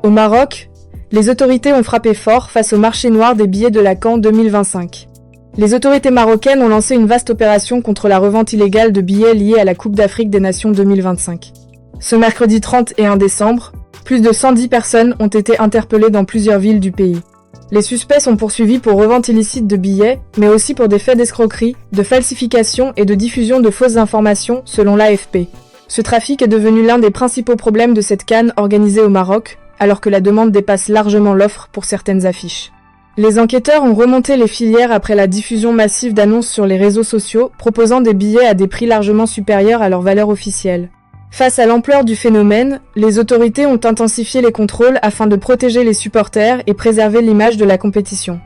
Au Maroc, les autorités ont frappé fort face au marché noir des billets de la CAN 2025. Les autorités marocaines ont lancé une vaste opération contre la revente illégale de billets liés à la Coupe d'Afrique des Nations 2025. Ce mercredi 31 décembre, plus de 110 personnes ont été interpellées dans plusieurs villes du pays. Les suspects sont poursuivis pour revente illicite de billets, mais aussi pour des faits d'escroquerie, de falsification et de diffusion de fausses informations, selon l'AFP. Ce trafic est devenu l'un des principaux problèmes de cette CAN organisée au Maroc, alors que la demande dépasse largement l'offre pour certaines affiches. Les enquêteurs ont remonté les filières après la diffusion massive d'annonces sur les réseaux sociaux proposant des billets à des prix largement supérieurs à leur valeur officielle. Face à l'ampleur du phénomène, les autorités ont intensifié les contrôles afin de protéger les supporters et préserver l'image de la compétition.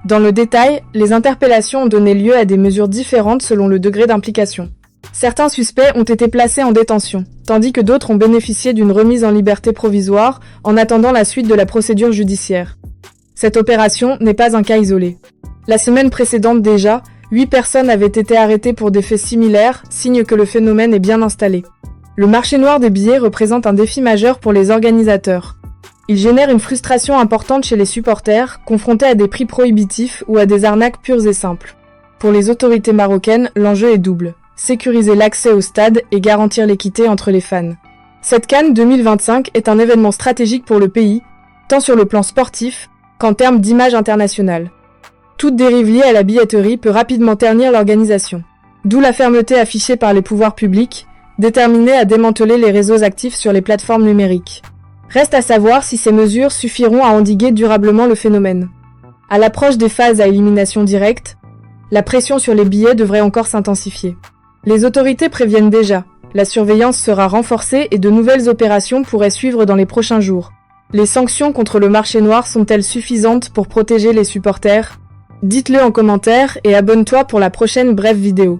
Dans le détail, les interpellations ont donné lieu à des mesures différentes selon le degré d'implication. Certains suspects ont été placés en détention, tandis que d'autres ont bénéficié d'une remise en liberté provisoire en attendant la suite de la procédure judiciaire. Cette opération n'est pas un cas isolé. La semaine précédente déjà, 8 personnes avaient été arrêtées pour des faits similaires, signe que le phénomène est bien installé. Le marché noir des billets représente un défi majeur pour les organisateurs. Il génère une frustration importante chez les supporters, confrontés à des prix prohibitifs ou à des arnaques pures et simples. Pour les autorités marocaines, l'enjeu est double: sécuriser l'accès au stade et garantir l'équité entre les fans. Cette CAN 2025 est un événement stratégique pour le pays, tant sur le plan sportif qu'en termes d'image internationale. Toute dérive liée à la billetterie peut rapidement ternir l'organisation. D'où la fermeté affichée par les pouvoirs publics, déterminés à démanteler les réseaux actifs sur les plateformes numériques. Reste à savoir si ces mesures suffiront à endiguer durablement le phénomène. À l'approche des phases à élimination directe, la pression sur les billets devrait encore s'intensifier. Les autorités préviennent déjà, la surveillance sera renforcée et de nouvelles opérations pourraient suivre dans les prochains jours. Les sanctions contre le marché noir sont-elles suffisantes pour protéger les supporters ? Dites-le en commentaire et abonne-toi pour la prochaine brève vidéo.